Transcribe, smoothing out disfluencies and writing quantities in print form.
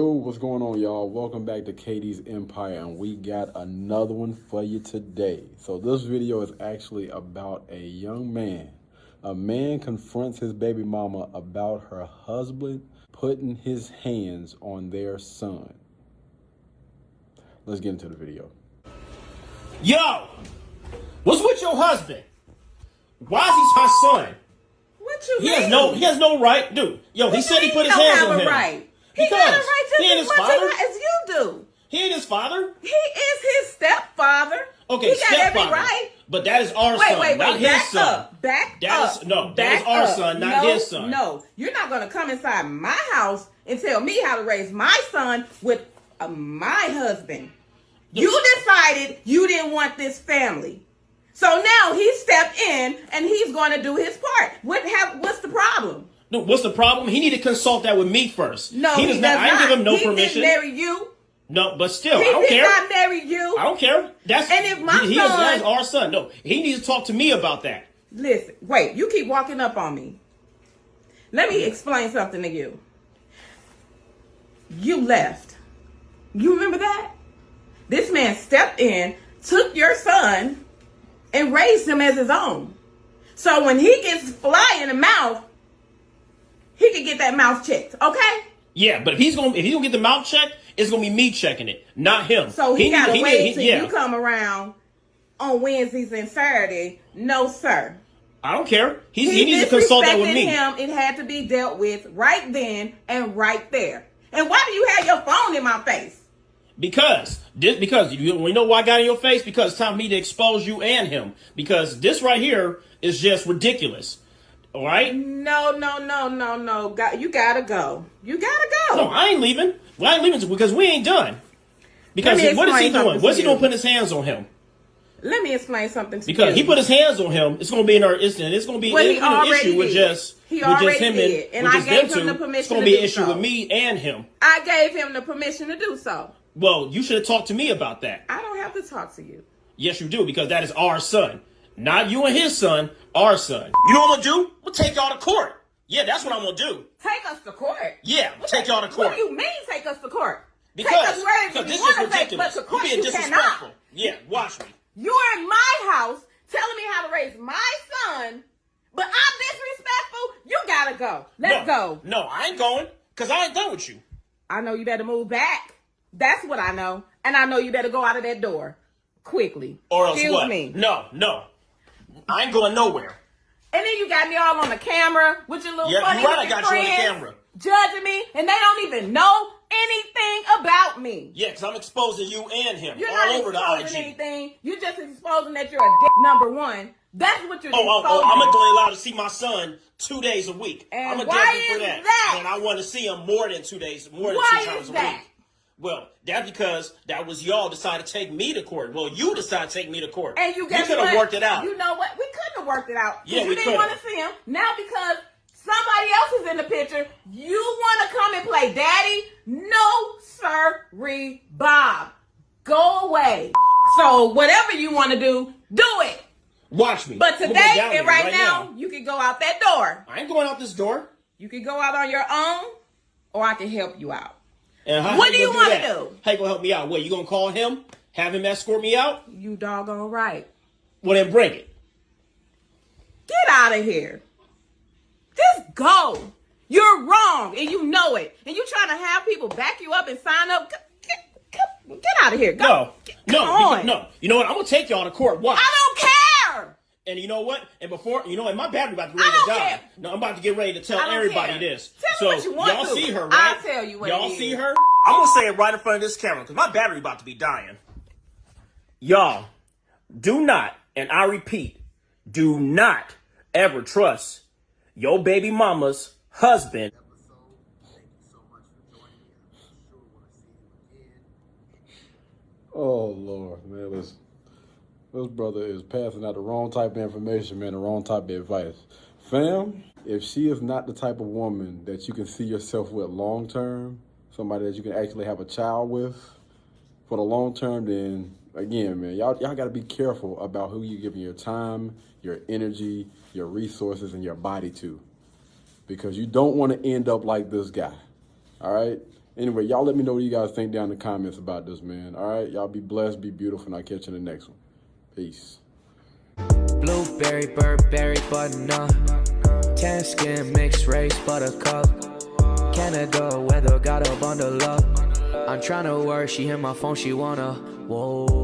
Yo, what's going on, y'all? Welcome back to Katie's Empire, and we got another one for you today. So this video is actually about a young man. A man confronts his baby mama about her husband putting his hands on their son. Let's get into the video. Yo, what's with your husband? Why is he my son? What you He mean? has no right, dude. Yo, he said he put his hands on him. Right. He Because got a right he ain't just his as much father. as you do. He ain't his father. He is his stepfather. Okay, he got every stepfather. right. But that is our son, not his back son. up, back That up. is no, that back is our up. son, not his son. No, you're not gonna come inside my house and tell me how to raise my son with my husband. You decided you didn't want this family. So now he stepped in and he's going to do his part. What's the problem? No, what's the problem? He need to consult that with me first. No, he does not. I didn't give him no he permission. He didn't marry you. No, but still, He I don't did care. not marry you. I don't care. That's And if my that is son- our son. No, he needs to talk to me about that. Listen, wait, you keep walking up on me. Let me explain something to you. You left. You remember that? This man stepped in, took your son, and raised him as his own. So when he gets fly in the mouth, he can get that mouth checked, okay? Yeah, but if he's gonna get the mouth checked, it's gonna be me checking it, not him. So he gotta wait till yeah. you come around on Wednesdays and Saturday. No, sir. I don't care. He needs to consult that with me. Him, it had to be dealt with right then and right there. And why do you have your phone in my face? Because you know why I got in your face? Because it's time for me to expose you and him. Because this right here is just ridiculous. All right? No. You gotta go. You gotta go. No, I ain't leaving. Well, I ain't leaving because we ain't done. Because what is he doing? What's he doing putting his hands on him? Let me explain something to you. Because he put his hands on him, it's gonna be an issue with just him and I gave him the permission. It's gonna be an issue with me and him. I gave him the permission to do so. Well, you should have talked to me about that. I don't have to talk to you. Yes, you do, because that is our son. Not you and his son, our son. You know what I'm gonna do? We'll take y'all to court. Yeah, that's what I'm gonna do. Take us to court? Yeah, take y'all to court. What do you mean take us to court? Because take us wherever this you want is to take, ridiculous. but to court You're being you disrespectful. cannot. Yeah, watch me. You're in my house telling me how to raise my son, but I'm disrespectful. You gotta go. Let's go. No, I ain't going, because I ain't done with you. I know you better move back. That's what I know. And I know you better go out of that door quickly. Or else Excuse what? me. No. I ain't going nowhere. And then you got me all on the camera with your little funny you're right, I looking got you on the friends camera. judging me, and they don't even know anything about me. Yeah, because I'm exposing you and him You're all not over the exposing IG. anything. You're just exposing that you're a dick number one. That's what you're exposing. I'm only allowed to see my son 2 days a week. And I'm a why deadbeat for is that. that? And I want to see him more than 2 days, more than Why 2 times is a that? week. Well, that's because that was y'all decided to take me to court. Well, you decided to take me to court. And you could have worked it out. You know what? We couldn't have worked it out. Yeah, you we didn't could've. want to see him. Now because somebody else is in the picture, you want to come and play daddy? No, sir, Bob. Go away. So whatever you want to do it. Watch me. But I'm gonna today go down and there right now, you can go out that door. I ain't going out this door. You can go out on your own, or I can help you out. And What do you want to do? How you gonna help me out? What, you gonna call him? Have him escort me out? You doggone right. Well, then bring it. Get out of here. Just go. You're wrong, and you know it. And you trying to have people back you up and sign up. Get out of here. Go. No. You know what? I'm gonna take y'all to court. Watch. I don't care. And you know what? And my battery about to get ready to die. Care. No, I'm about to get ready to tell I don't everybody care. this. Tell me what you want y'all to. see her, right? I'll tell you what y'all it is. see her? I'm gonna say it right in front of this camera because my battery about to be dying. Y'all, do not, and I repeat, do not ever trust your baby mama's husband. Oh, Lord, man, listen. This brother is passing out the wrong type of information, man, the wrong type of advice. Fam, if she is not the type of woman that you can see yourself with long term, somebody that you can actually have a child with for the long term, then again, man, y'all got to be careful about who you're giving your time, your energy, your resources, and your body to. Because you don't want to end up like this guy, all right? Anyway, y'all let me know what you guys think down in the comments about this, man. All right, y'all be blessed, be beautiful, and I'll catch you in the next one. Peace. Blueberry, Burberry, button-up. Tan skin, mixed race, buttercup. Canada weather, got a bundle up. I'm tryna work, she hit my phone, she wanna, whoa.